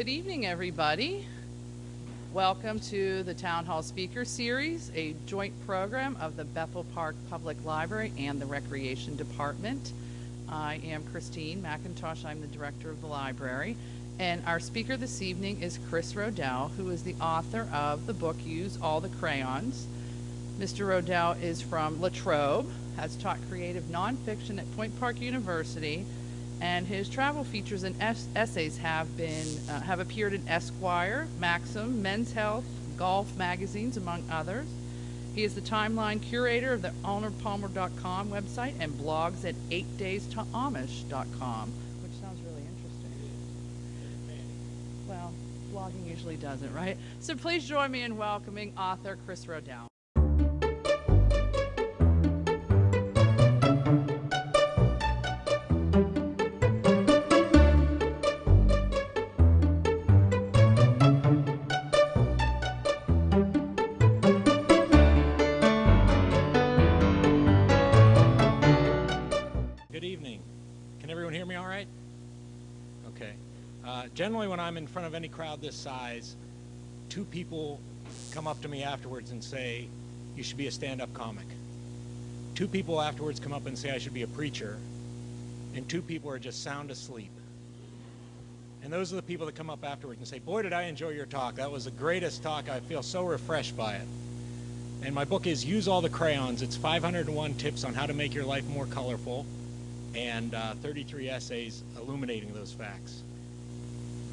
Good evening, everybody. Welcome to the Town Hall Speaker Series, a joint program of the Bethel Park Public Library and the Recreation Department. I am Christine McIntosh. I'm the director of the library. And our speaker this evening is Chris Rodell, who is the author of the book, Use All the Crayons. Mr. Rodell is from Latrobe, has taught creative nonfiction at Point Park University, and his travel features and essays have appeared in Esquire, Maxim, Men's Health, Golf magazines, among others. He is the timeline curator of the ArnoldPalmer.com website and blogs at 8daystoamish.com, which sounds really interesting. Well, blogging usually doesn't, right? So please join me in welcoming author Chris Rodell. Generally, when I'm in front of any crowd this size, two people come up to me afterwards and say, you should be a stand-up comic. Two people afterwards come up and say I should be a preacher, and two people are just sound asleep. And those are the people that come up afterwards and say, boy, did I enjoy your talk. That was the greatest talk. I feel so refreshed by it. And my book is Use All the Crayons. It's 501 tips on how to make your life more colorful, and 33 essays illuminating those facts.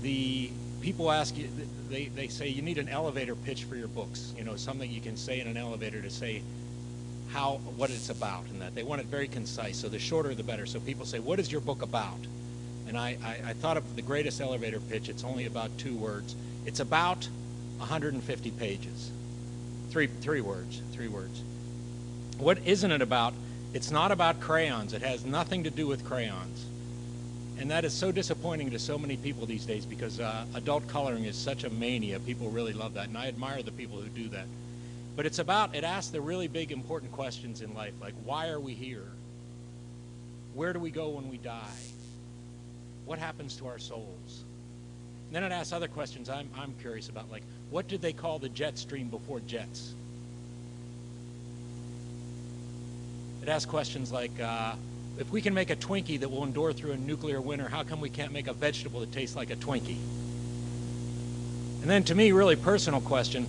The people ask you, they say you need an elevator pitch for your books, you know, something you can say in an elevator to say what it's about, and that they want it very concise, so the shorter the better. So people say, what is your book about? And I thought of the greatest elevator pitch. It's only about 2 words. It's about 150 pages. Three words. What isn't it about? It's not about crayons. It has nothing to do with crayons. And that is so disappointing to so many people these days, because adult coloring is such a mania. People really love that, and I admire the people who do that. But it asks the really big, important questions in life, like, why are we here? Where do we go when we die? What happens to our souls? And then it asks other questions I'm curious about, like, what did they call the jet stream before jets? It asks questions like, if we can make a Twinkie that will endure through a nuclear winter, how come we can't make a vegetable that tastes like a Twinkie? And then, to me, really personal question,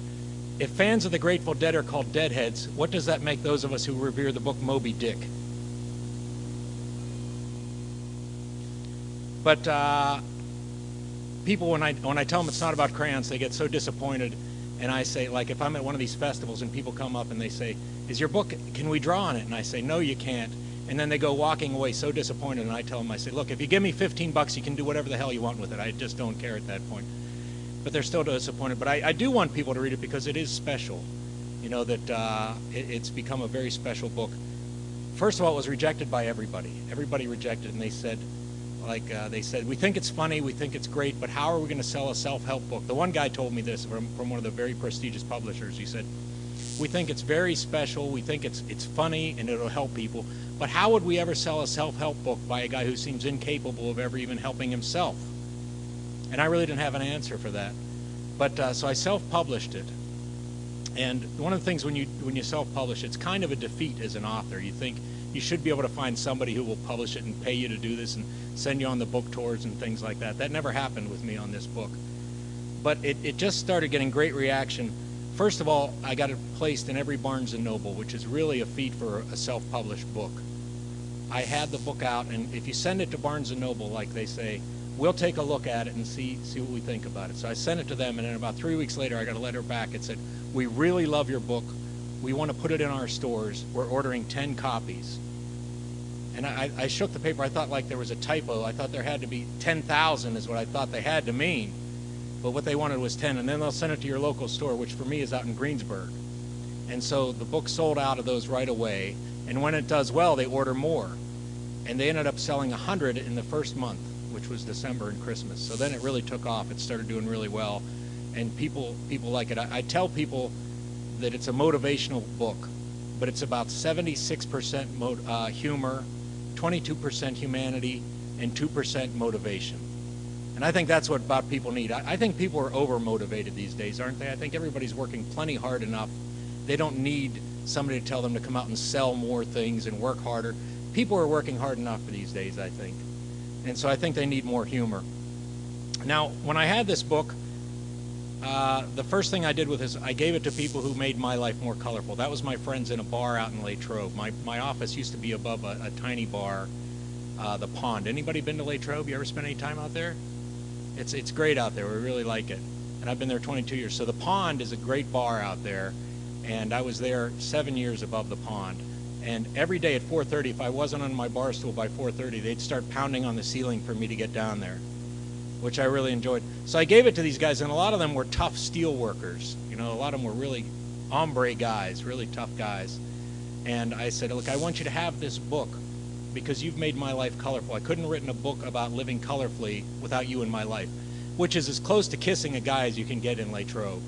if fans of the Grateful Dead are called deadheads, what does that make those of us who revere the book Moby Dick? But people, when I tell them it's not about crayons, they get so disappointed. And I say, like, if I'm at one of these festivals and people come up and they say, is your book, can we draw on it? And I say, no, you can't. And then they go walking away so disappointed, and I tell them, I say, look, if you give me 15 bucks, you can do whatever the hell you want with it. I just don't care at that point. But they're still disappointed. But I do want people to read it because it is special. You know, that it's become a very special book. First of all, it was rejected by everybody. Everybody rejected it, and they said, we think it's funny, we think it's great, but how are we going to sell a self-help book? The one guy told me this from one of the very prestigious publishers. He said, we think it's very special, we think it's funny, and it'll help people, but how would we ever sell a self-help book by a guy who seems incapable of ever even helping himself? And I really didn't have an answer for that. But so I self-published it. And one of the things when you self-publish, it's kind of a defeat as an author. You think you should be able to find somebody who will publish it and pay you to do this and send you on the book tours and things like that. That never happened with me on this book. But it just started getting great reaction. First of all, I got it placed in every Barnes & Noble, which is really a feat for a self-published book. I had the book out, and if you send it to Barnes & Noble, like they say, we'll take a look at it and see what we think about it. So I sent it to them, and then about 3 weeks later, I got a letter back. It said, we really love your book. We want to put it in our stores. We're ordering 10 copies. And I shook the paper. I thought like there was a typo. I thought there had to be 10,000 is what I thought they had to mean. But what they wanted was 10, and then they'll send it to your local store, which for me is out in Greensburg. And so the book sold out of those right away, and when it does well, they order more. And they ended up selling 100 in the first month, which was December and Christmas. So then it really took off. It started doing really well, and people like it. I tell people that it's a motivational book, but it's about 76% humor, 22% humanity, and 2% motivation. And I think that's what about people need. I think people are over-motivated these days, aren't they? I think everybody's working plenty hard enough. They don't need somebody to tell them to come out and sell more things and work harder. People are working hard enough for these days, I think. And so I think they need more humor. Now, when I had this book, the first thing I did with this, I gave it to people who made my life more colorful. That was my friends in a bar out in Latrobe. My office used to be above a tiny bar, the Pond. Anybody been to Latrobe? You ever spent any time out there? It's great out there. We really like it. And I've been there 22 years. So the Pond is a great bar out there. And I was there 7 years above the Pond. And every day at 4:30, if I wasn't on my bar stool by 4:30, they'd start pounding on the ceiling for me to get down there, which I really enjoyed. So I gave it to these guys, and a lot of them were tough steel workers. You know, a lot of them were really hombre guys, really tough guys. And I said, look, I want you to have this book because you've made my life colorful. I couldn't have written a book about living colorfully without you in my life, which is as close to kissing a guy as you can get in Latrobe.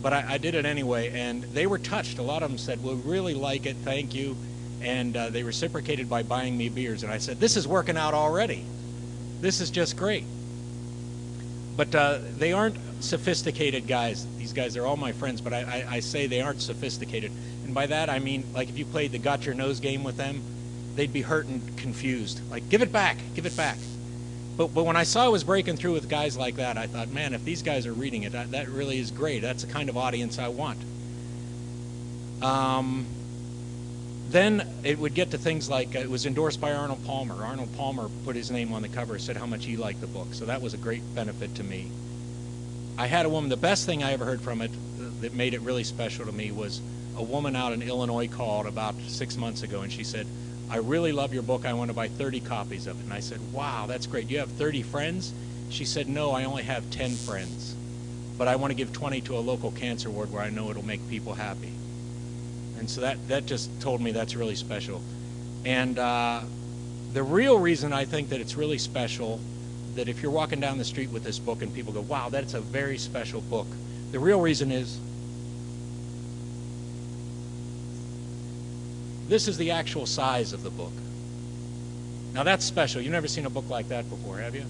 But I did it anyway, and they were touched. A lot of them said, we really like it, thank you. And they reciprocated by buying me beers. And I said, this is working out already. This is just great. But they aren't sophisticated guys. These guys are all my friends, but I say they aren't sophisticated. And by that I mean, like if you played the got your nose game with them, they'd be hurt and confused. Like, give it back, give it back. But when I saw I was breaking through with guys like that, I thought, man, if these guys are reading it, that really is great. That's the kind of audience I want. Then it would get to things like, it was endorsed by Arnold Palmer. Arnold Palmer put his name on the cover, said how much he liked the book. So that was a great benefit to me. I had a woman, the best thing I ever heard from it that made it really special to me was a woman out in Illinois called about 6 months ago, and she said, I really love your book. I want to buy 30 copies of it. And I said, wow, that's great. You have 30 friends? She said, no, I only have 10 friends. But I want to give 20 to a local cancer ward where I know it'll make people happy. And so that just told me that's really special. And the real reason I think that it's really special, that if you're walking down the street with this book and people go, wow, that's a very special book. The real reason is, this is the actual size of the book. Now that's special. You've never seen a book like that before, have you?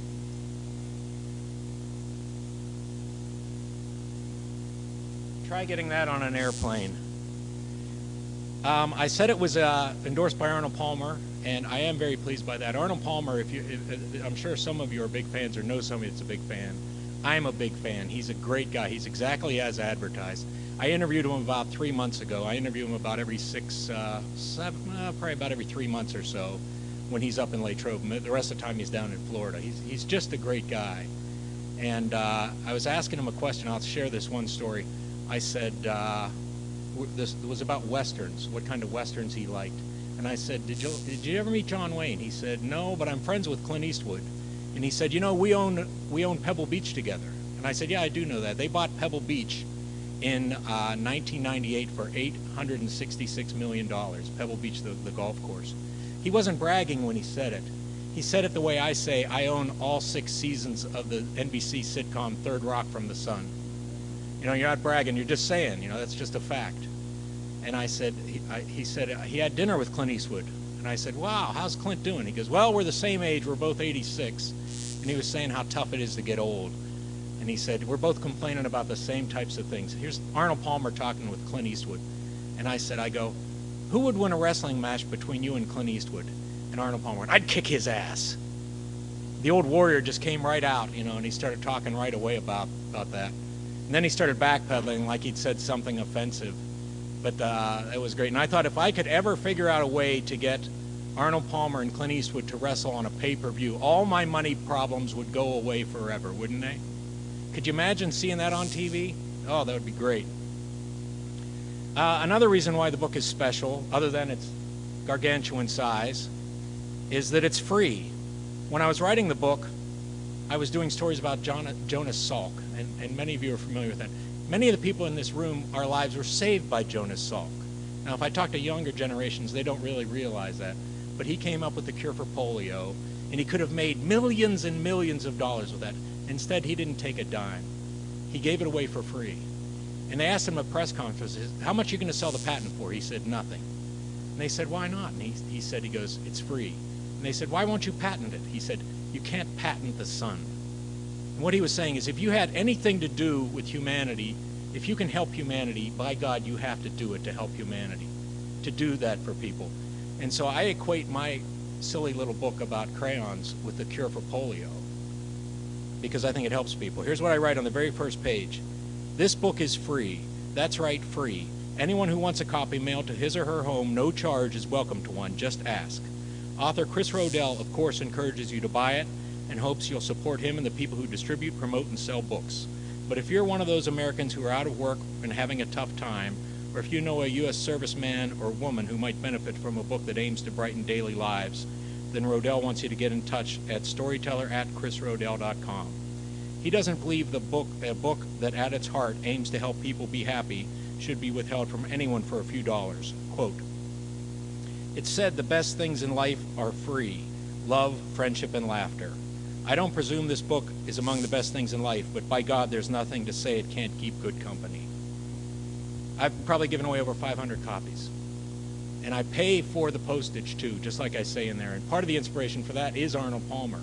Try getting that on an airplane. I said it was endorsed by Arnold Palmer, and I am very pleased by that. Arnold Palmer, I'm sure some of you are big fans or know somebody that's a big fan. I'm a big fan. He's a great guy. He's exactly as advertised. I interviewed him about 3 months ago. I interview him about every probably about every 3 months or so when he's up in Latrobe. The rest of the time he's down in Florida. He's just a great guy. And I was asking him a question. I'll share this one story. I said, this was about Westerns, what kind of Westerns he liked. And I said, did you ever meet John Wayne? He said, no, but I'm friends with Clint Eastwood. And he said, you know, we own Pebble Beach together. And I said, yeah, I do know that. They bought Pebble Beach in 1998 for $866 million, Pebble Beach, the golf course. He wasn't bragging when he said it. He said it the way I say, I own all 6 seasons of the NBC sitcom Third Rock from the Sun. You know, you're not bragging, you're just saying, you know, that's just a fact. And I said, he said he had dinner with Clint Eastwood. And I said, wow, how's Clint doing? He goes, well, we're the same age, we're both 86. And he was saying how tough it is to get old. And he said, we're both complaining about the same types of things. Here's Arnold Palmer talking with Clint Eastwood. And I said, who would win a wrestling match between you and Clint Eastwood? And Arnold Palmer went, I'd kick his ass. The old warrior just came right out, you know, and he started talking right away about that. And then he started backpedaling like he'd said something offensive. But it was great. And I thought if I could ever figure out a way to get Arnold Palmer and Clint Eastwood to wrestle on a pay-per-view, all my money problems would go away forever, wouldn't they? Could you imagine seeing that on TV? Oh, that would be great. Another reason why the book is special, other than its gargantuan size, is that it's free. When I was writing the book, I was doing stories about Jonas Salk, and many of you are familiar with that. Many of the people in this room, our lives were saved by Jonas Salk. Now, if I talk to younger generations, they don't really realize that. But he came up with the cure for polio, and he could have made millions and millions of dollars with that. Instead, he didn't take a dime. He gave it away for free. And they asked him at press conferences, how much are you going to sell the patent for? He said, nothing. And they said, why not? And he goes, it's free. And they said, why won't you patent it? He said, you can't patent the sun. And what he was saying is, if you had anything to do with humanity, if you can help humanity, by God, you have to do it to help humanity, to do that for people. And so I equate my silly little book about crayons with the cure for polio, because I think it helps people. Here's what I write on the very first page. This book is free. That's right, free. Anyone who wants a copy mailed to his or her home, no charge, is welcome to one. Just ask. Author Chris Rodell, of course, encourages you to buy it and hopes you'll support him and the people who distribute, promote, and sell books. But if you're one of those Americans who are out of work and having a tough time, or if you know a U.S. serviceman or woman who might benefit from a book that aims to brighten daily lives, then Rodell wants you to get in touch at storyteller@chrisrodell.com. He doesn't believe a book that at its heart aims to help people be happy should be withheld from anyone for a few dollars. Quote, "It's said the best things in life are free: love, friendship, and laughter. I don't presume this book is among the best things in life, but by God, there's nothing to say it can't keep good company." I've probably given away over 500 copies. And I pay for the postage too, just like I say in there. And part of the inspiration for that is Arnold Palmer.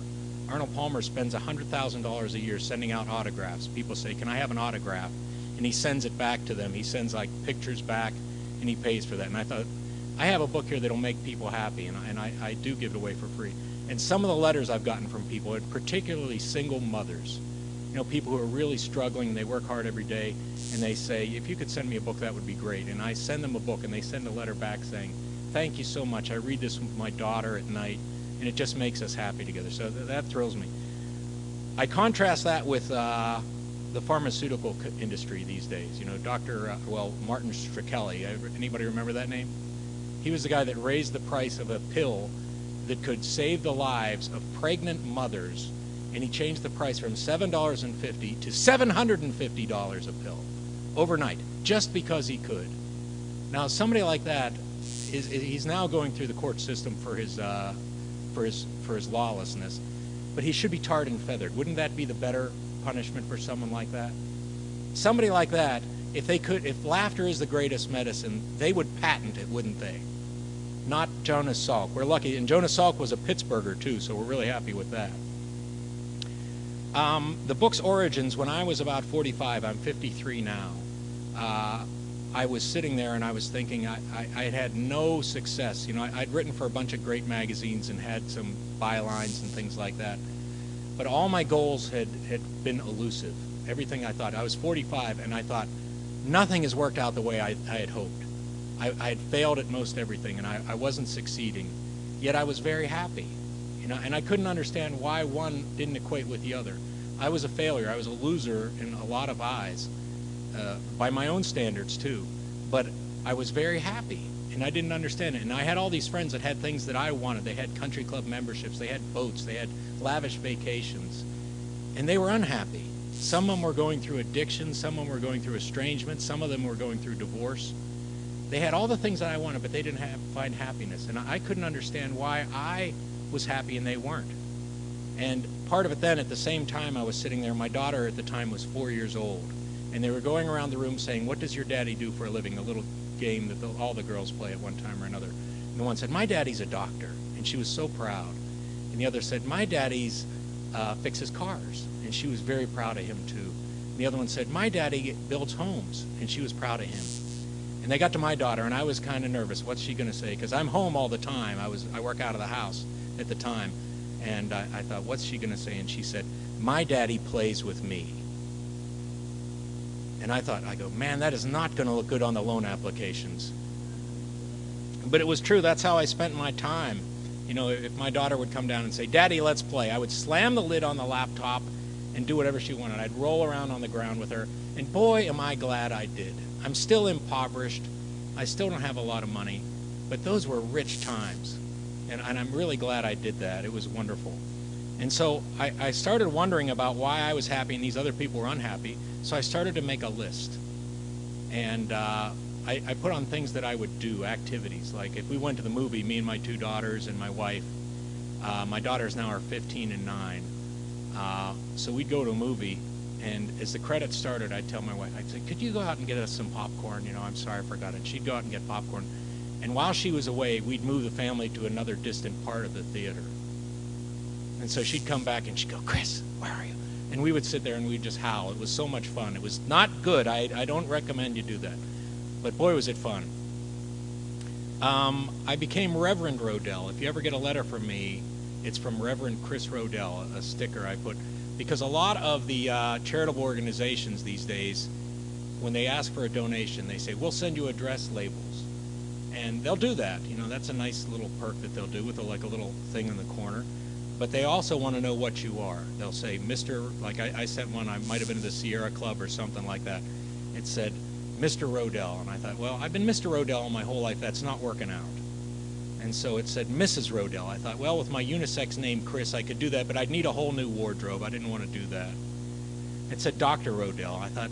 Arnold Palmer spends $100,000 a year sending out autographs. People say, "Can I have an autograph?" And he sends it back to them. He sends like pictures back, and he pays for that. And I thought, I have a book here that'll make people happy, and I do give it away for free. And some of the letters I've gotten from people, particularly single mothers, you know, people who are really struggling, they work hard every day, and they say, "If you could send me a book, that would be great." And I send them a book, and they send a letter back saying, "Thank you so much. I read this with my daughter at night, and it just makes us happy together." So that thrills me. I contrast that with the pharmaceutical industry these days. You know, Martin Shkreli. Anybody remember that name? He was the guy that raised the price of a pill that could save the lives of pregnant mothers, and he changed the price from $7.50 to $750 a pill overnight, just because he could. Now, somebody like that he's now going through the court system for his lawlessness, but he should be tarred and feathered. Wouldn't that be the better punishment for someone like that? Somebody like that, if laughter is the greatest medicine, they would patent it, wouldn't they? Not Jonas Salk. We're lucky, and Jonas Salk was a Pittsburgher too, so we're really happy with that. The book's origins, when I was about 45, I'm 53 now, I was sitting there and I was thinking I had had no success. You know, I'd written for a bunch of great magazines and had some bylines and things like that, but all my goals had been elusive. Everything I thought, I was 45 and I thought, nothing has worked out the way I had hoped. I had failed at most everything, and I wasn't succeeding, yet I was very happy. You know, and I couldn't understand why one didn't equate with the other. I was a failure. I was a loser in a lot of eyes, by my own standards too. But I was very happy, and I didn't understand it. And I had all these friends that had things that I wanted. They had country club memberships. They had boats. They had lavish vacations. And they were unhappy. Some of them were going through addiction. Some of them were going through estrangement. Some of them were going through divorce. They had all the things that I wanted, but they didn't find happiness. And I couldn't understand why I was happy and they weren't. And part of it then, at the same time I was sitting there, my daughter at the time was 4 years old, and they were going around the room saying, "What does your daddy do for a living?" A little game that all the girls play at one time or another. And the one said, "My daddy's a doctor," and she was so proud. And the other said, "My daddy's fixes cars," and she was very proud of him too. And the other one said, "My daddy builds homes," and she was proud of him. And they got to my daughter, and I was kind of nervous. What's she going to say? Because I'm home all the time. I work out of the house at the time. And I thought, what's she going to say? And she said, "My daddy plays with me." And I go, man, that is not going to look good on the loan applications. But it was true. That's how I spent my time. You know, if my daughter would come down and say, "Daddy, let's play," I would slam the lid on the laptop and do whatever she wanted. I'd roll around on the ground with her. And boy, am I glad I did. I'm still impoverished. I still don't have a lot of money. But those were rich times. And I'm really glad I did that. It was wonderful. And so I started wondering about why I was happy and these other people were unhappy. So I started to make a list. And I put on things that I would do, activities. Like if we went to the movie, me and my 2 daughters and my wife. My daughters now are 15 and 9. So we'd go to a movie. And as the credits started, I'd tell my wife, I'd say, "Could you go out and get us some popcorn? You know, I'm sorry I forgot it." She'd go out and get popcorn. And while she was away, we'd move the family to another distant part of the theater. And so she'd come back and she'd go, "Chris, where are you?" And and we would sit there and we'd just howl. It was so much fun. It was not good. I don't recommend you do that. But boy, was it fun. I became Reverend Rodell. If you ever get a letter from me, it's from Reverend Chris Rodell, a sticker I put. Because a lot of the charitable organizations these days, when they ask for a donation, they say, we'll send you address labels. And they'll do that. You know, that's a nice little perk that they'll do with like a little thing in the corner. But they also want to know what you are. They'll say, Mr. Like I sent one, I might have been to the Sierra Club or something like that. It said, Mr. Rodell. And I thought, well, I've been Mr. Rodell my whole life. That's not working out. And so it said Mrs. Rodell. I thought, well, with my unisex name, Chris, I could do that, but I'd need a whole new wardrobe. I didn't want to do that. It said Dr. Rodell. I thought,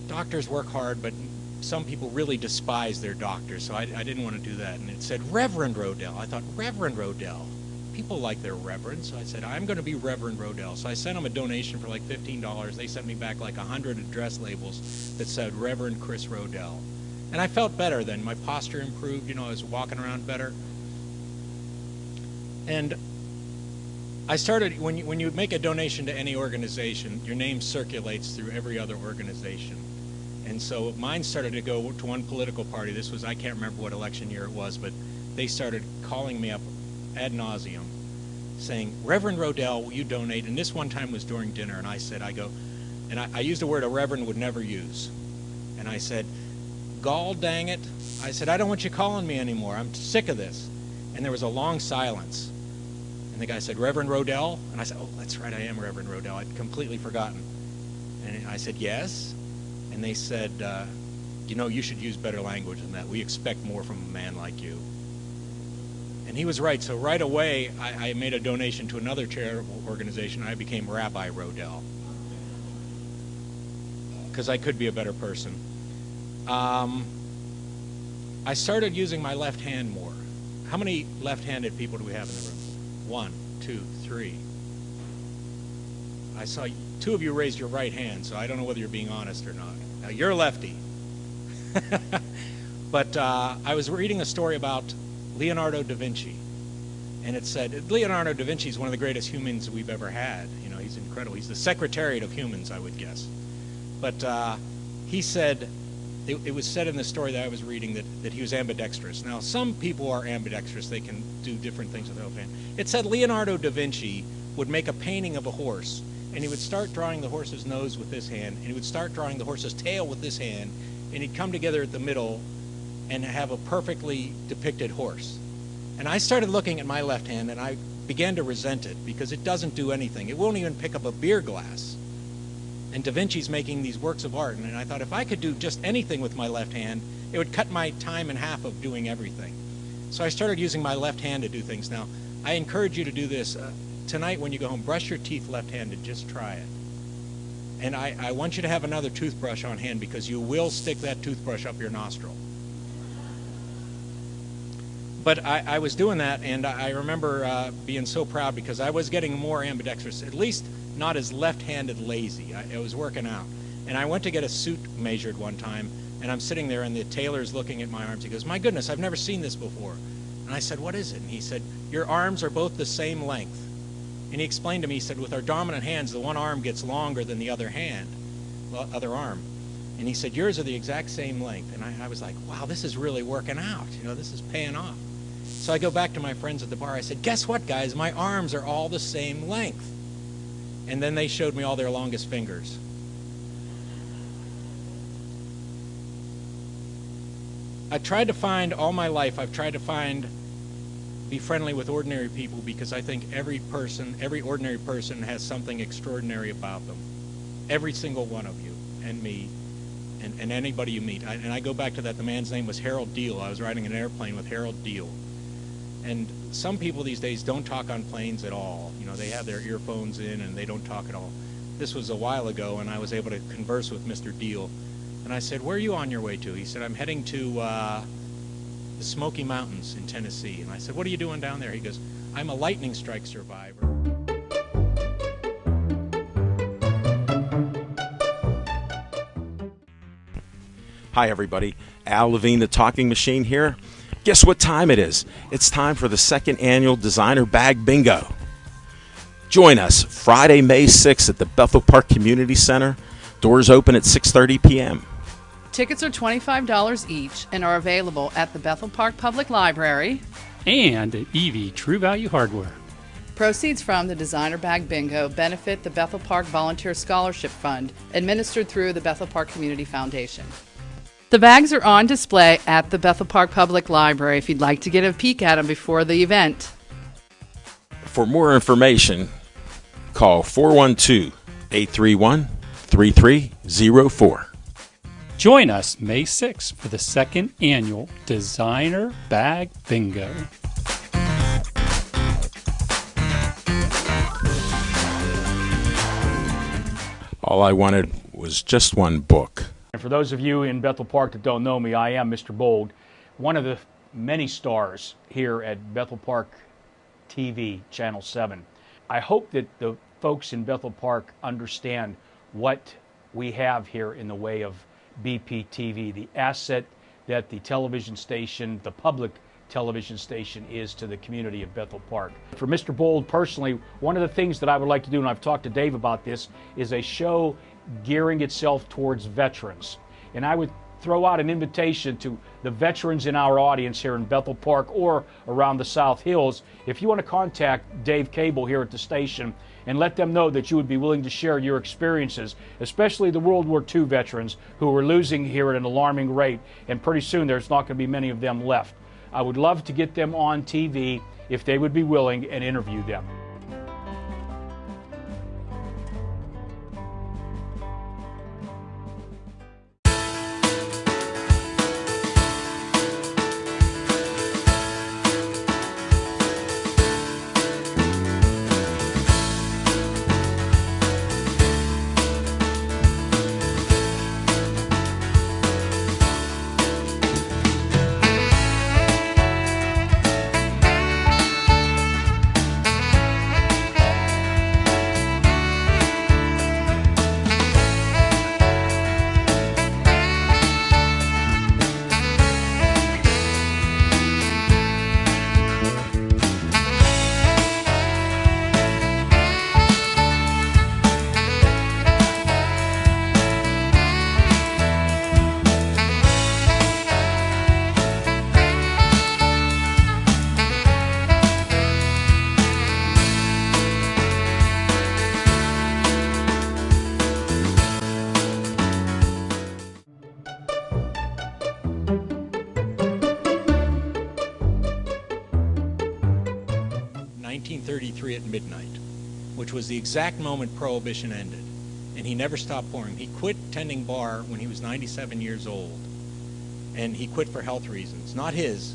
doctors work hard, but some people really despise their doctors, so I didn't want to do that. And it said Reverend Rodell. I thought, Reverend Rodell. People like their reverend, so I said, I'm going to be Reverend Rodell. So I sent them a donation for like $15. They sent me back like 100 address labels that said Reverend Chris Rodell. And I felt better then. My posture improved, you know, I was walking around better. And I started, when you make a donation to any organization, your name circulates through every other organization. And so mine started to go to one political party. This was, I can't remember what election year it was, but they started calling me up ad nauseum, saying, Reverend Rodell, will you donate? And this one time was during dinner, and I said, I used a word a reverend would never use. And I said, gall dang it. I said, I don't want you calling me anymore. I'm sick of this. And there was a long silence. And the guy said, Reverend Rodell? And I said, oh, that's right, I am Reverend Rodell. I'd completely forgotten. And I said, yes. And they said, you know, you should use better language than that. We expect more from a man like you. And he was right. So right away, I made a donation to another charitable organization. I became Rabbi Rodell, because I could be a better person. I started using my left hand more. How many left-handed people do we have in the room? 1, 2, 3. I saw 2 of you raised your right hand, so I don't know whether you're being honest or not. Now, you're lefty. But I was reading a story about Leonardo da Vinci, and it said Leonardo da Vinci is one of the greatest humans we've ever had. You know, he's incredible. He's the Secretariat of Humans, I would guess. But he said, it was said in the story that I was reading that he was ambidextrous. Now, some people are ambidextrous. They can do different things with their left hand. It said Leonardo da Vinci would make a painting of a horse, and he would start drawing the horse's nose with this hand, and he would start drawing the horse's tail with this hand, and he'd come together at the middle and have a perfectly depicted horse. And I started looking at my left hand, and I began to resent it because it doesn't do anything. It won't even pick up a beer glass. And Da Vinci's making these works of art, and I thought if I could do just anything with my left hand, it would cut my time in half of doing everything. So I started using my left hand to do things. Now, I encourage you to do this. Tonight when you go home, brush your teeth left-handed. Just try it. And I want you to have another toothbrush on hand, because you will stick that toothbrush up your nostril. But I was doing that, and I remember being so proud because I was getting more ambidextrous, at least not as left-handed lazy. I was working out. And I went to get a suit measured one time, and I'm sitting there, and the tailor's looking at my arms. He goes, my goodness, I've never seen this before. And I said, what is it? And he said, your arms are both the same length. And he explained to me, he said, with our dominant hands, the one arm gets longer than the other hand, other arm. And he said, yours are the exact same length. And I was like, wow, this is really working out. You know, this is paying off. So I go back to my friends at the bar. I said, guess what, guys? My arms are all the same length. And then they showed me all their longest fingers. I tried to find, all my life, I've tried to be friendly with ordinary people, because I think every ordinary person has something extraordinary about them. Every single one of you, and me, and anybody you meet. And I go back to that. The man's name was Harold Deal. I was riding an airplane with Harold Deal. And some people these days don't talk on planes at all. You know, they have their earphones in and they don't talk at all. This was a while ago, and I was able to converse with Mr. Deal. And I said, where are you on your way to? He said, I'm heading to the Smoky Mountains in Tennessee. And I said, what are you doing down there? He goes, I'm a lightning strike survivor. Hi everybody, Al Levine, the Talking Machine here. Guess what time it is? It's time for the second annual Designer Bag Bingo. Join us Friday, May 6th at the Bethel Park Community Center. Doors open at 6:30 p.m. Tickets are $25 each and are available at the Bethel Park Public Library and at EV True Value Hardware. Proceeds from the Designer Bag Bingo benefit the Bethel Park Volunteer Scholarship Fund, administered through the Bethel Park Community Foundation. The bags are on display at the Bethel Park Public Library if you'd like to get a peek at them before the event. For more information, call 412-831-3304. Join us May 6th for the second annual Designer Bag Bingo. All I wanted was just one book. And for those of you in Bethel Park that don't know me, I am Mr. Bold, one of the many stars here at Bethel Park TV, Channel 7. I hope that the folks in Bethel Park understand what we have here in the way of BPTV, the asset that the television station, the public television station, is to the community of Bethel Park. For Mr. Bold personally, one of the things that I would like to do, and I've talked to Dave about this, is a show gearing itself towards veterans. And I would throw out an invitation to the veterans in our audience here in Bethel Park or around the South Hills. If you want to contact Dave Cable here at the station and let them know that you would be willing to share your experiences, especially the World War II veterans who are losing here at an alarming rate, and pretty soon there's not going to be many of them left. I would love to get them on TV if they would be willing and interview them. At midnight, which was the exact moment Prohibition ended, and he never stopped pouring. He quit tending bar when he was 97 years old, and he quit for health reasons. Not his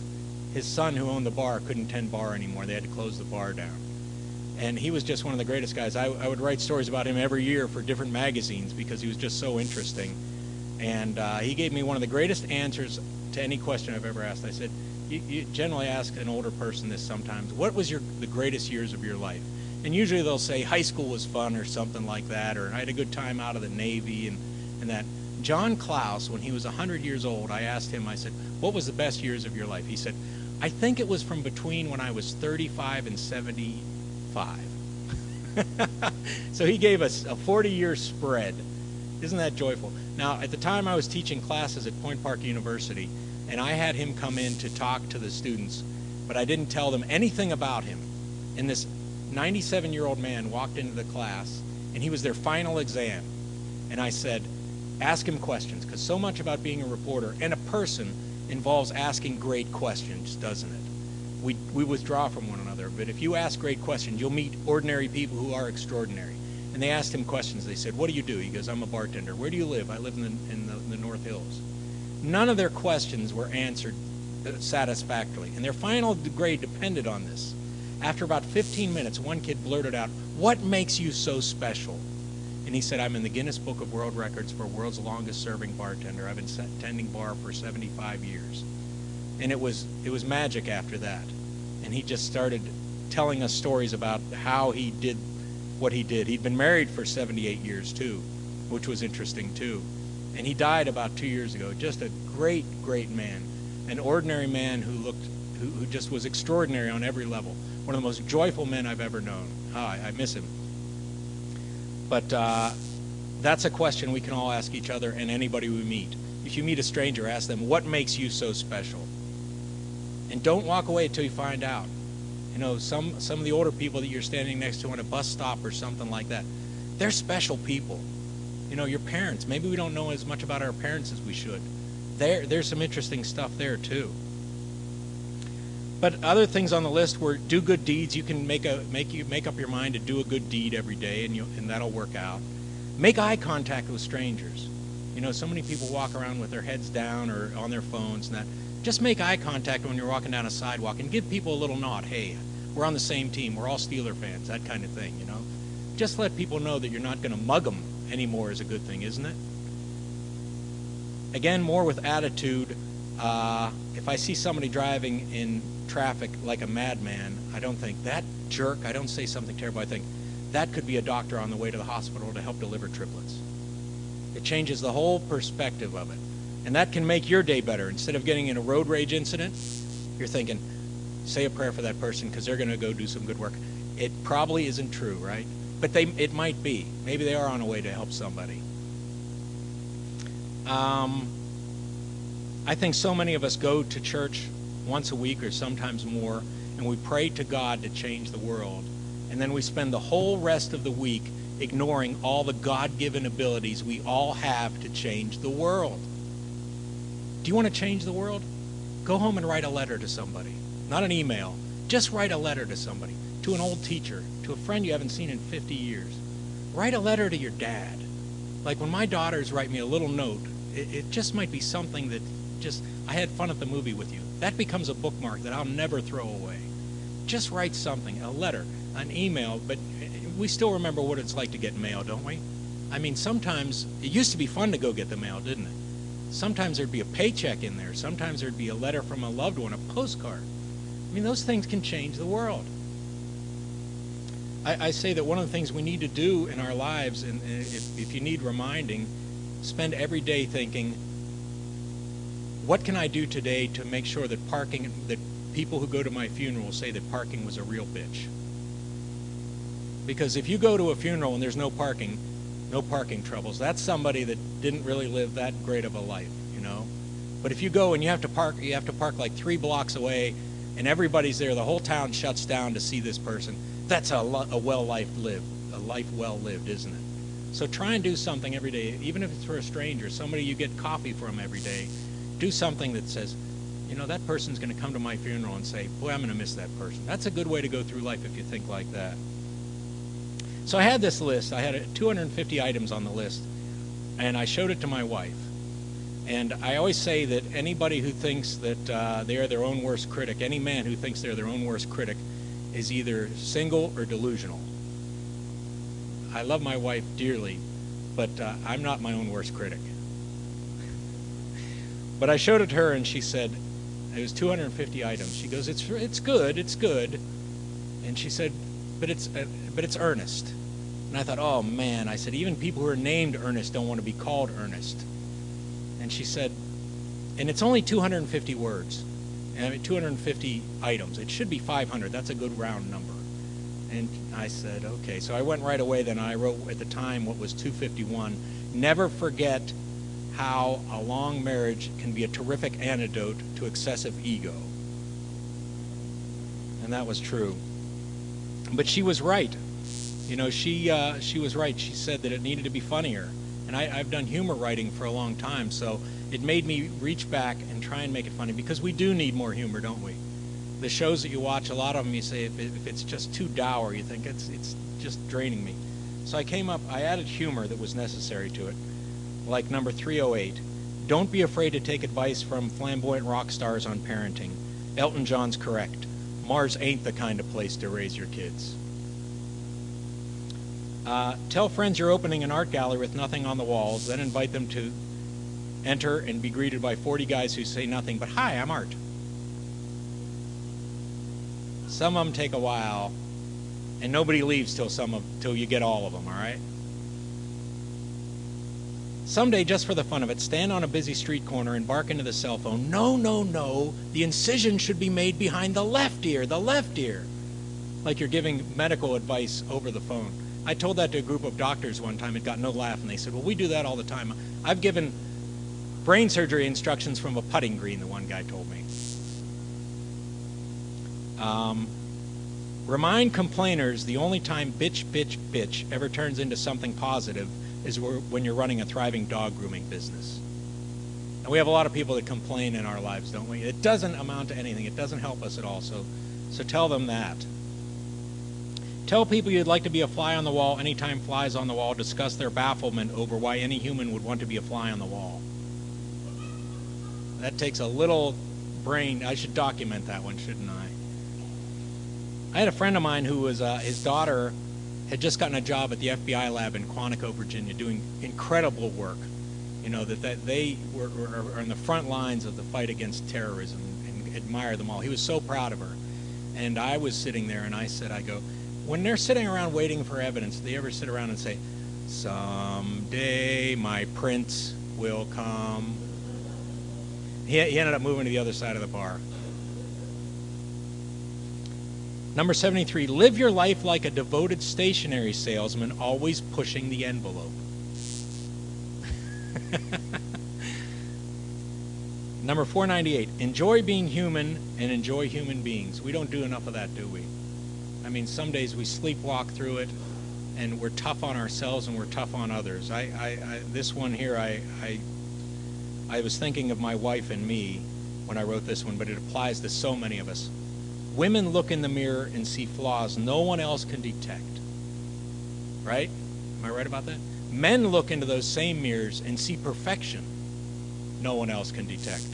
son, who owned the bar, couldn't tend bar anymore. They had to close the bar down, and he was just one of the greatest guys. I would write stories about him every year for different magazines because he was just so interesting, and he gave me one of the greatest answers to any question I've ever asked. I said, you generally ask an older person this sometimes, what was the greatest years of your life? And usually they'll say high school was fun or something like that, or I had a good time out of the Navy and that. John Klaus, when he was 100 years old, I asked him, I said, what was the best years of your life? He said, I think it was from between when I was 35 and 75. So he gave us a 40-year spread. Isn't that joyful? Now, at the time I was teaching classes at Point Park University, and I had him come in to talk to the students, but I didn't tell them anything about him. And this 97-year-old man walked into the class, and he was their final exam. And I said, ask him questions, because so much about being a reporter and a person involves asking great questions, doesn't it? We withdraw from one another, but if you ask great questions, you'll meet ordinary people who are extraordinary. And they asked him questions. They said, what do you do? He goes, I'm a bartender. Where do you live? I live in the North Hills. None of their questions were answered satisfactorily, and their final grade depended on this. After about 15 minutes, one kid blurted out, what makes you so special? And he said, I'm in the Guinness Book of World Records for world's longest serving bartender. I've been tending bar for 75 years. And it was magic after that. And he just started telling us stories about how he did what he did. He'd been married for 78 years too, which was interesting too. And he died about 2 years ago. Just a great, great man. An ordinary man who just was extraordinary on every level. One of the most joyful men I've ever known. I miss him. But that's a question we can all ask each other and anybody we meet. If you meet a stranger, ask them, what makes you so special? And don't walk away until you find out. You know, some of the older people that you're standing next to on a bus stop or something like that, they're special people. You know, your parents, maybe we don't know as much about our parents as we should. There's some interesting stuff there too. But other things on the list were do good deeds. You can make up your mind to do a good deed every day, and that'll work out. Make eye contact with strangers. You know, so many people walk around with their heads down or on their phones and that. Just make eye contact when you're walking down a sidewalk and give people a little nod. Hey, we're on the same team. We're all Steeler fans, that kind of thing, you know. Just let people know that you're not going to mug them anymore is a good thing, isn't it? Again, more with attitude. If I see somebody driving in traffic like a madman, I don't think, that jerk, I don't say something terrible. I think, that could be a doctor on the way to the hospital to help deliver triplets. It changes the whole perspective of it. And that can make your day better. Instead of getting in a road rage incident, you're thinking, say a prayer for that person because they're going to go do some good work. It probably isn't true, right? But it might be. Maybe they are on a way to help somebody. I think so many of us go to church once a week or sometimes more, and we pray to God to change the world. And then we spend the whole rest of the week ignoring all the God-given abilities we all have to change the world. Do you want to change the world? Go home and write a letter to somebody. Not an email. Just write a letter to somebody. To an old teacher. To a friend you haven't seen in 50 years. Write a letter to your dad. Like when my daughters write me a little note, it just might be something that just, I had fun at the movie with you. That becomes a bookmark that I'll never throw away. Just write something, a letter, an email, but we still remember what it's like to get mail, don't we? I mean, sometimes, it used to be fun to go get the mail, didn't it? Sometimes there'd be a paycheck in there. Sometimes there'd be a letter from a loved one, a postcard. I mean, those things can change the world. I say that one of the things we need to do in our lives, and if you need reminding, spend every day thinking, what can I do today to make sure that that people who go to my funeral say that parking was a real bitch? Because if you go to a funeral and there's no parking troubles, that's somebody that didn't really live that great of a life, you know? But if you go and you have to park like 3 blocks away and everybody's there, the whole town shuts down to see this person, that's a life well lived, isn't it? So try and do something every day, even if it's for a stranger, somebody you get coffee from every day. Do something that says, you know, that person's going to come to my funeral and say, boy, I'm going to miss that person. That's a good way to go through life if you think like that. So I had this list. I had 250 items on the list, and I showed it to my wife. And I always say that anybody who thinks that they are their own worst critic, any man who thinks they're their own worst critic, is either single or delusional. I love my wife dearly, but I'm not my own worst critic. But I showed it to her, and she said, it was 250 items. She goes, it's good. And she said, but it's Ernest. And I thought, oh man, I said, even people who are named Ernest don't want to be called Ernest. And she said, and it's only 250 words, and I mean 250 items. It should be 500. That's a good round number. And I said, okay. So I went right away then. I wrote at the time what was 251. Never forget how a long marriage can be a terrific antidote to excessive ego. And that was true. But she was right. You know, she was right. She said that it needed to be funnier. And I've done humor writing for a long time, so it made me reach back and try and make it funny, because we do need more humor, don't we? The shows that you watch, a lot of them, you say, if it's just too dour, you think it's just draining me. So I added humor that was necessary to it. Like number 308, don't be afraid to take advice from flamboyant rock stars on parenting. Elton John's correct. Mars ain't the kind of place to raise your kids. Tell friends you're opening an art gallery with nothing on the walls, then invite them to enter and be greeted by 40 guys who say nothing but, hi, I'm Art. Some of them take a while, and nobody leaves till you get all of them, all right? Someday, just for the fun of it, stand on a busy street corner and bark into the cell phone, no, no, no, the incision should be made behind the left ear, the left ear. like you're giving medical advice over the phone. I told that to a group of doctors one time. It got no laugh, and they said, well, we do that all the time. I've given brain surgery instructions from a putting green, the one guy told me. Remind complainers the only time bitch, bitch, bitch ever turns into something positive is when you're running a thriving dog grooming business. And we have a lot of people that complain in our lives, don't we? It doesn't amount to anything. It doesn't help us at all. So tell them that. Tell people you'd like to be a fly on the wall anytime flies on the wall discuss their bafflement over why any human would want to be a fly on the wall. That takes a little brain. I should document that one, shouldn't I? I had a friend of mine who was, his daughter had just gotten a job at the FBI lab in Quantico, Virginia, doing incredible work. You know, that they were on the front lines of the fight against terrorism, and admire them all. He was so proud of her. And I was sitting there, and I go, when they're sitting around waiting for evidence, do they ever sit around and say, someday my prince will come? He ended up moving to the other side of the bar. Number 73, live your life like a devoted stationery salesman, always pushing the envelope. Number 498, enjoy being human and enjoy human beings. We don't do enough of that, do we? I mean, some days we sleepwalk through it, and we're tough on ourselves and we're tough on others. This one here, I was thinking of my wife and me when I wrote this one, but it applies to so many of us. Women look in the mirror and see flaws no one else can detect. Right? Am I right about that? Men look into those same mirrors and see perfection no one else can detect.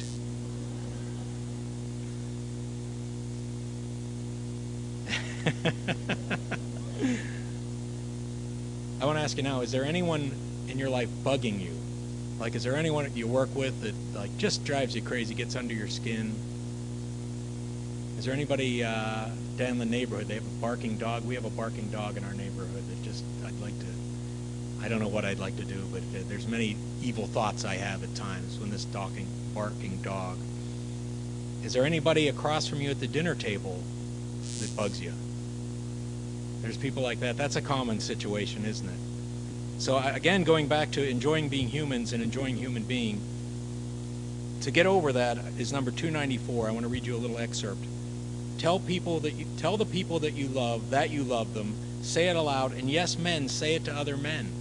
I want to ask you now, is there anyone in your life bugging you? Like, is there anyone that you work with that like just drives you crazy, gets under your skin? Is there anybody down in the neighborhood? They have a barking dog. We have a barking dog in our neighborhood that just, I don't know what I'd like to do, but there's many evil thoughts I have at times when this barking dog. Is there anybody across from you at the dinner table that bugs you? There's people like that. That's a common situation, isn't it? So again, going back to enjoying being humans and enjoying human being, to get over that is number 294. I want to read you a little excerpt. Tell the people that you love them. Say it aloud, and yes, men, say it to other men.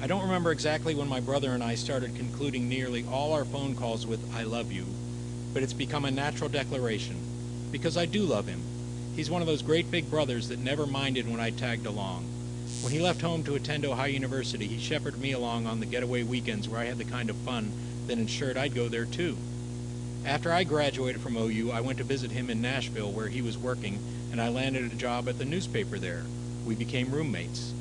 I don't remember exactly when my brother and I started concluding nearly all our phone calls with "I love you," but it's become a natural declaration, because I do love him. He's one of those great big brothers that never minded when I tagged along. When he left home to attend Ohio University, he shepherded me along on the getaway weekends where I had the kind of fun that ensured I'd go there too. After I graduated from OU, I went to visit him in Nashville where he was working, and I landed a job at the newspaper there. We became roommates.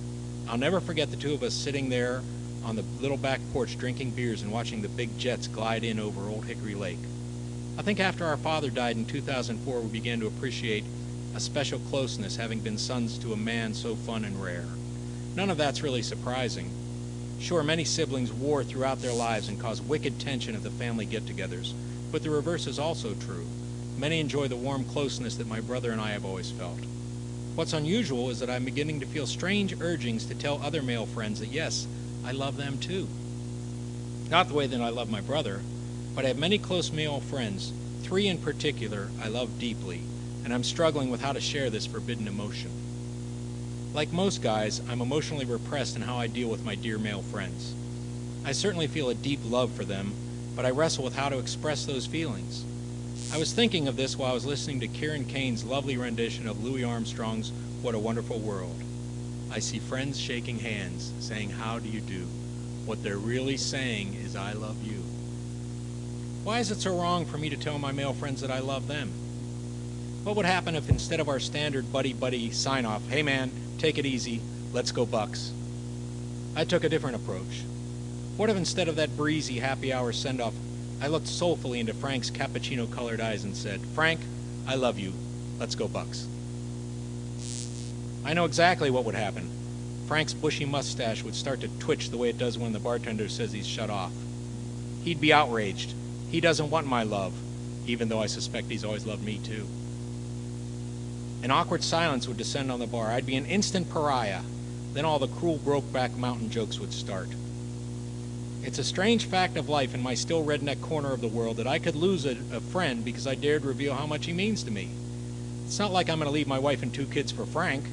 I'll never forget the two of us sitting there on the little back porch drinking beers and watching the big jets glide in over Old Hickory Lake. I think after our father died in 2004, we began to appreciate a special closeness, having been sons to a man so fun and rare. None of that's really surprising. Sure, many siblings war throughout their lives and cause wicked tension at the family get-togethers, but the reverse is also true. Many enjoy the warm closeness that my brother and I have always felt. What's unusual is that I'm beginning to feel strange urgings to tell other male friends that yes, I love them too. Not the way that I love my brother, but I have many close male friends, 3 in particular I love deeply, and I'm struggling with how to share this forbidden emotion. Like most guys, I'm emotionally repressed in how I deal with my dear male friends. I certainly feel a deep love for them, but I wrestle with how to express those feelings. I was thinking of this while I was listening to Kieran Kane's lovely rendition of Louis Armstrong's What a Wonderful World. I see friends shaking hands, saying, "How do you do?" What they're really saying is, "I love you." Why is it so wrong for me to tell my male friends that I love them? What would happen if instead of our standard buddy-buddy sign-off, "Hey man, take it easy, let's go Bucks," I took a different approach? What if instead of that breezy happy hour send-off, I looked soulfully into Frank's cappuccino-colored eyes and said, "Frank, I love you, let's go Bucks." I know exactly what would happen. Frank's bushy mustache would start to twitch the way it does when the bartender says he's shut off. He'd be outraged. He doesn't want my love, even though I suspect he's always loved me too. An awkward silence would descend on the bar. I'd be an instant pariah. Then all the cruel Brokeback Mountain jokes would start. It's a strange fact of life in my still redneck corner of the world that I could lose a friend because I dared reveal how much he means to me. It's not like I'm going to leave my wife and 2 kids for Frank.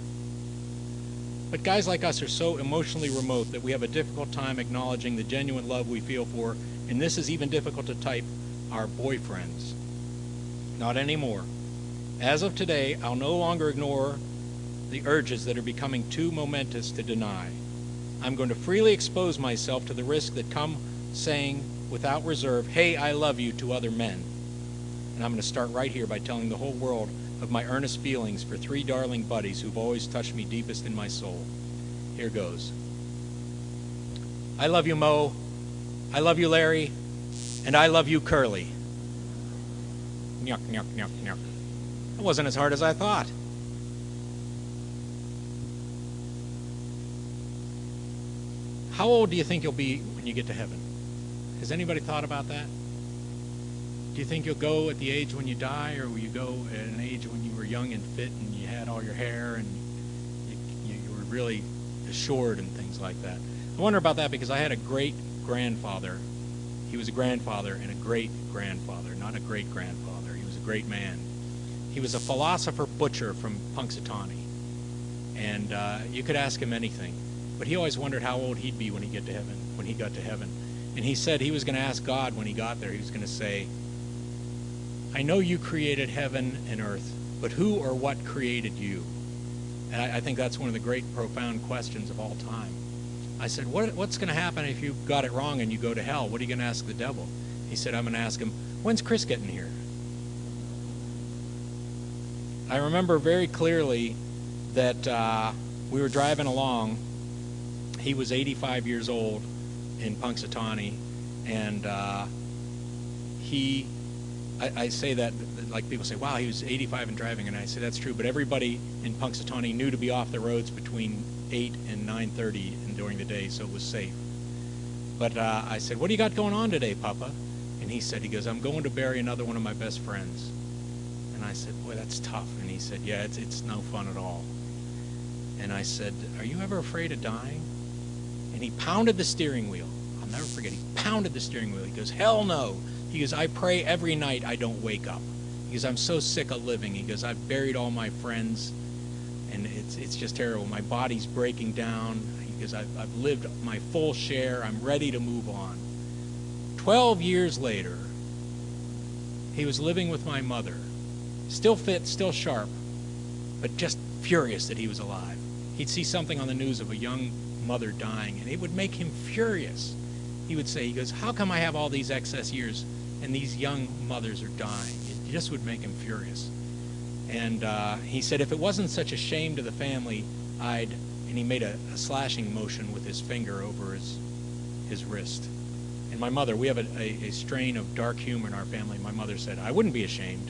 But guys like us are so emotionally remote that we have a difficult time acknowledging the genuine love we feel for, and this is even difficult to type, our boyfriends. Not anymore. As of today, I'll no longer ignore the urges that are becoming too momentous to deny. I'm going to freely expose myself to the risk that come saying without reserve, "Hey, I love you," to other men. And I'm going to start right here by telling the whole world of my earnest feelings for 3 darling buddies who've always touched me deepest in my soul. Here goes. I love you, Mo. I love you, Larry. And I love you, Curly. Nyuk, nyuk, nyuk, nyuk. It wasn't as hard as I thought. How old do you think you'll be when you get to heaven? Has anybody thought about that? Do you think you'll go at the age when you die, or will you go at an age when you were young and fit and you had all your hair and you were really assured and things like that? I wonder about that because I had a great-grandfather. He was a grandfather and a great-grandfather, not a great-grandfather. He was a great man. He was a philosopher butcher from Punxsutawney, and you could ask him anything. But he always wondered how old he'd be when he got to heaven. And he said he was going to ask God when he got there. He was going to say, "I know you created heaven and earth, but who or what created you?" And I think that's one of the great profound questions of all time. I said, what's going to happen if you got it wrong and you go to hell? What are you going to ask the devil? He said, I'm going to ask him, when's Chris getting here? I remember very clearly that we were driving along. He was 85 years old in Punxsutawney, and I say that, like people say, wow, he was 85 and driving, and I say that's true, but everybody in Punxsutawney knew to be off the roads between 8 and 9:30 and during the day, so it was safe. But I said, what do you got going on today, Papa? And he goes, I'm going to bury another one of my best friends. And I said, boy, that's tough. And he said, yeah, it's no fun at all. And I said, are you ever afraid of dying? And he pounded the steering wheel. I'll never forget, he pounded the steering wheel. He goes, hell no. He goes, I pray every night I don't wake up. He goes, I'm so sick of living. He goes, I've buried all my friends, and it's just terrible. My body's breaking down. He goes, I've lived my full share. I'm ready to move on. 12 years later, he was living with my mother. Still fit, still sharp, but just furious that he was alive. He'd see something on the news of a young mother dying, and it would make him furious. He would say, he goes, how come I have all these excess years and these young mothers are dying? It just would make him furious. And he said, if it wasn't such a shame to the family, and he made a slashing motion with his finger over his wrist. And my mother, we have a strain of dark humor in our family. My mother said, I wouldn't be ashamed.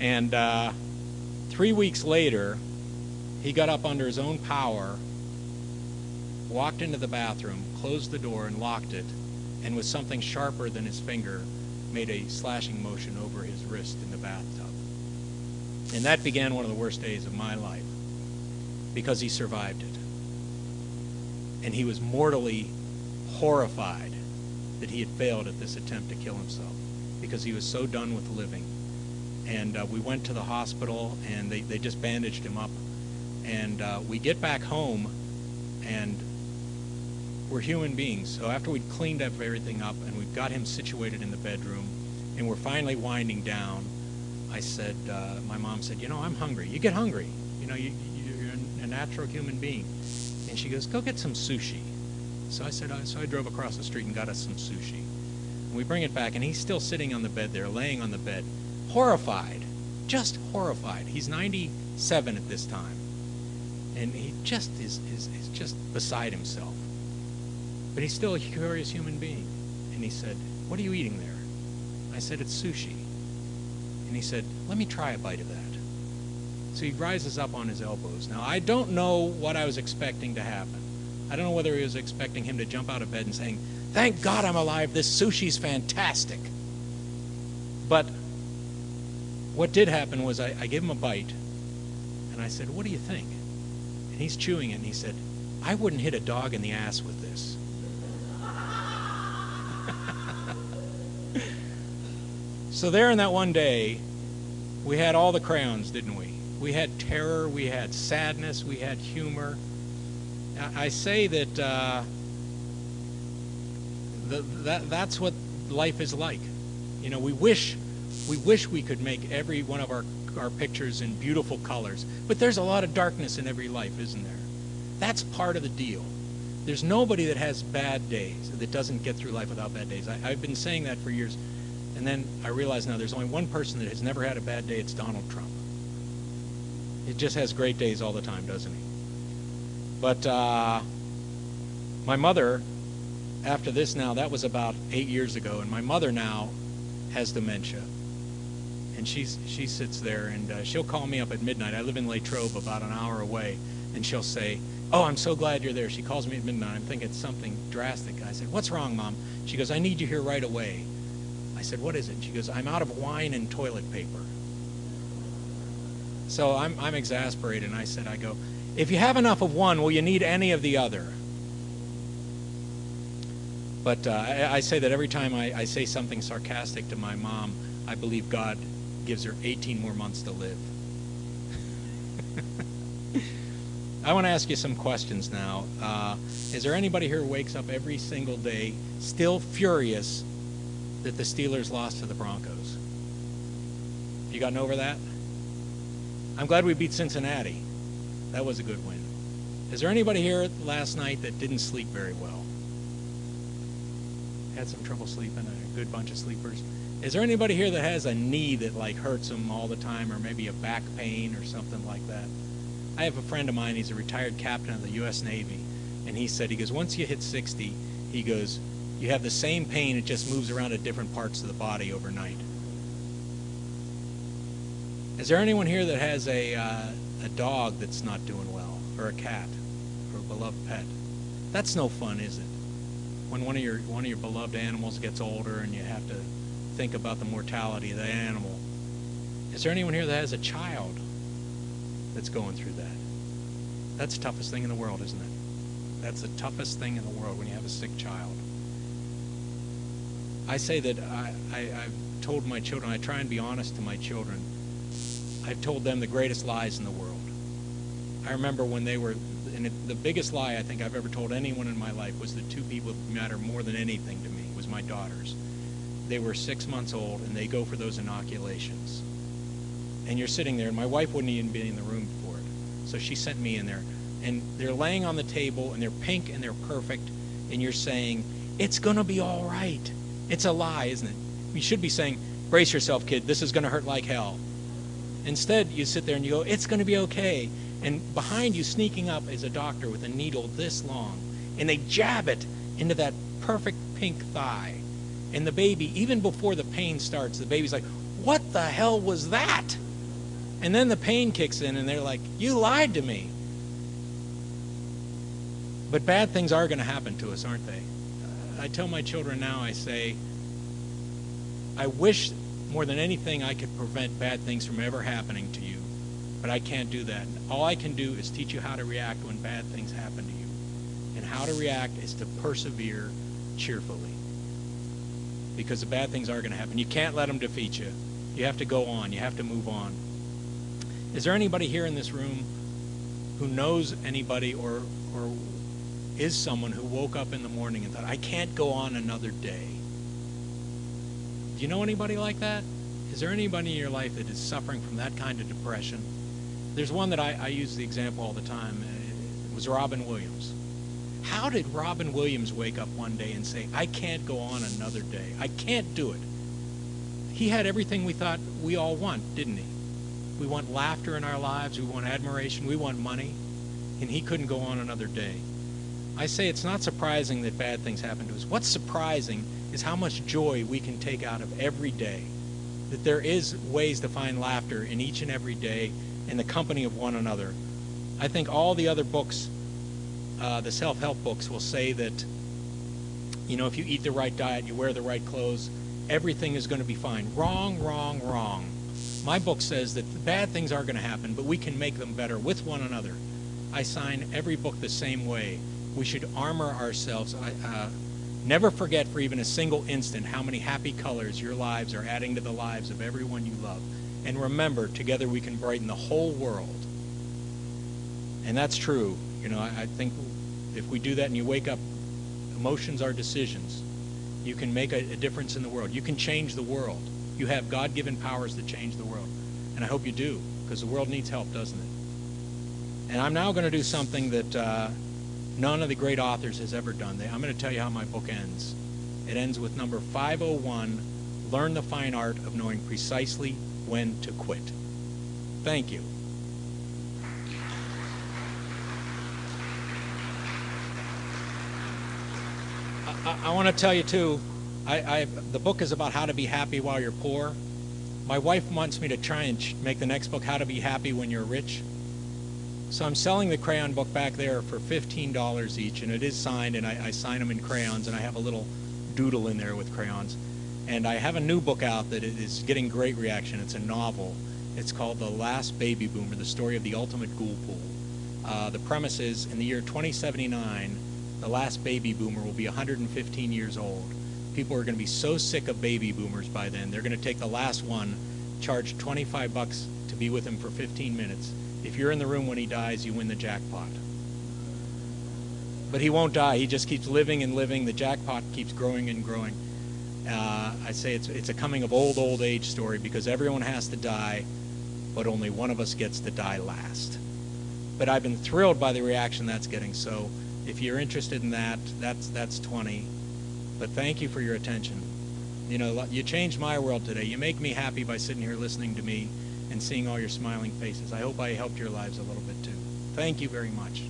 And 3 weeks later, he got up under his own power, walked into the bathroom, closed the door and locked it, and with something sharper than his finger, made a slashing motion over his wrist in the bathtub. And that began one of the worst days of my life, because he survived it. And he was mortally horrified that he had failed at this attempt to kill himself, because he was so done with living. And we went to the hospital, and they just bandaged him up. And we get back home, and we're human beings. So after we'd cleaned up everything up, and we've got him situated in the bedroom, and we're finally winding down, I said, my mom said, you know, I'm hungry. You get hungry. You know, you're a natural human being. And she goes, go get some sushi. So I said, so I drove across the street and got us some sushi. And we bring it back, and he's still sitting on the bed there, laying on the bed, horrified, just horrified. He's 97 at this time. And he just is just beside himself. But he's still a curious human being. And he said, what are you eating there? I said, it's sushi. And he said, let me try a bite of that. So he rises up on his elbows. Now, I don't know what I was expecting to happen. I don't know whether he was expecting him to jump out of bed and saying, thank God I'm alive, this sushi's fantastic. But what did happen was I gave him a bite, and I said, "What do you think?" And he's chewing it, and he said, "I wouldn't hit a dog in the ass with this." So there in that one day, we had all the crayons, didn't we? We had terror, we had sadness, we had humor. I say that that's what life is like. You know, we wish we could make every one of our pictures in beautiful colors, but there's a lot of darkness in every life, isn't there? That's part of the deal. There's nobody that has bad days, that doesn't get through life without bad days. I've been saying that for years, and then I realize now there's only one person that has never had a bad day. It's Donald Trump. He just has great days all the time, doesn't he? But my mother, after this now, that was about 8 years ago, and my mother now has dementia. And she sits there, and she'll call me up at midnight. I live in Latrobe, about an hour away, and she'll say, "Oh, I'm so glad you're there." She calls me at midnight. I'm thinking it's something drastic. I said, "What's wrong, Mom?" She goes, "I need you here right away." I said, "What is it?" She goes, "I'm out of wine and toilet paper." So I'm exasperated, and I go, "If you have enough of one, will you need any of the other?" But I say that every time I say something sarcastic to my mom, I believe God gives her 18 more months to live. I want to ask you some questions now. Is there anybody here who wakes up every single day still furious that the Steelers lost to the Broncos? You gotten over that? I'm glad we beat Cincinnati. That was a good win. Is there anybody here last night that didn't sleep very well? Had some trouble sleeping, a good bunch of sleepers. Is there anybody here that has a knee that like hurts them all the time, or maybe a back pain or something like that? I have a friend of mine, he's a retired captain of the U.S. Navy, and he goes, once you hit 60, he goes, you have the same pain, it just moves around at different parts of the body overnight. Is there anyone here that has a dog that's not doing well, or a cat, or a beloved pet? That's no fun, is it? When one of your beloved animals gets older and you have to think about the mortality of the animal. Is there anyone here that has a child that's going through that? That's the toughest thing in the world, isn't it? That's the toughest thing in the world, when you have a sick child. I say that I've told my children, I try and be honest to my children. I've told them the greatest lies in the world. I remember when they were, and the biggest lie I think I've ever told anyone in my life was the two people that matter more than anything to me, was my daughters. They were 6 months old, and they go for those inoculations. And you're sitting there, and my wife wouldn't even be in the room for it. So she sent me in there. And they're laying on the table, and they're pink, and they're perfect, and you're saying, it's going to be all right. It's a lie, isn't it? You should be saying, brace yourself, kid, this is going to hurt like hell. Instead, you sit there and you go, it's going to be okay. And behind you, sneaking up, is a doctor with a needle this long. And they jab it into that perfect pink thigh. And the baby, even before the pain starts, the baby's like, what the hell was that? And then the pain kicks in, and they're like, you lied to me. But bad things are going to happen to us, aren't they? I tell my children now, I say, I wish more than anything I could prevent bad things from ever happening to you. But I can't do that. All I can do is teach you how to react when bad things happen to you. And how to react is to persevere cheerfully. Because the bad things are going to happen. You can't let them defeat you. You have to go on. You have to move on. Is there anybody here in this room who knows anybody or is someone who woke up in the morning and thought, I can't go on another day? Do you know anybody like that? Is there anybody in your life that is suffering from that kind of depression? There's one that I use the example all the time. It was Robin Williams. How did Robin Williams wake up one day and say, I can't go on another day. I can't do it. He had everything we thought we all want, didn't he? We want laughter in our lives. We want admiration. We want money. And he couldn't go on another day. I say it's not surprising that bad things happen to us. What's surprising is how much joy we can take out of every day. That there is ways to find laughter in each and every day in the company of one another. I think all the other books, the self-help books, will say that, you know, if you eat the right diet, you wear the right clothes, everything is going to be fine. Wrong, wrong, wrong. My book says that the bad things are going to happen, but we can make them better with one another. I sign every book the same way. We should armor ourselves. Never forget for even a single instant how many happy colors your lives are adding to the lives of everyone you love. And remember, together we can brighten the whole world. And that's true. You know, I think if we do that and you wake up, emotions are decisions. You can make a difference in the world. You can change the world. You have God-given powers to change the world. And I hope you do, because the world needs help, doesn't it? And I'm now going to do something that none of the great authors has ever done. I'm going to tell you how my book ends. It ends with number 501, Learn the Fine Art of Knowing Precisely When to Quit. Thank you. I want to tell you, too, the book is about how to be happy while you're poor. My wife wants me to try and make the next book, How to Be Happy When You're Rich. So I'm selling the crayon book back there for $15 each, and it is signed, and I sign them in crayons, and I have a little doodle in there with crayons. And I have a new book out that is getting great reaction. It's a novel. It's called The Last Baby Boomer, the story of the ultimate ghoul pool. The premise is, in the year 2079, the last baby boomer will be 115 years old. People are going to be so sick of baby boomers by then, they're going to take the last one, charge $25 to be with him for 15 minutes. If you're in the room when he dies, you win the jackpot. But he won't die. He just keeps living and living. The jackpot keeps growing and growing. I say it's a coming of old age story, because everyone has to die, but only one of us gets to die last. But I've been thrilled by the reaction that's getting. So if you're interested in that, that's 20. But thank you for your attention. You know, you changed my world today. You make me happy by sitting here listening to me and seeing all your smiling faces. I hope I helped your lives a little bit too. Thank you very much.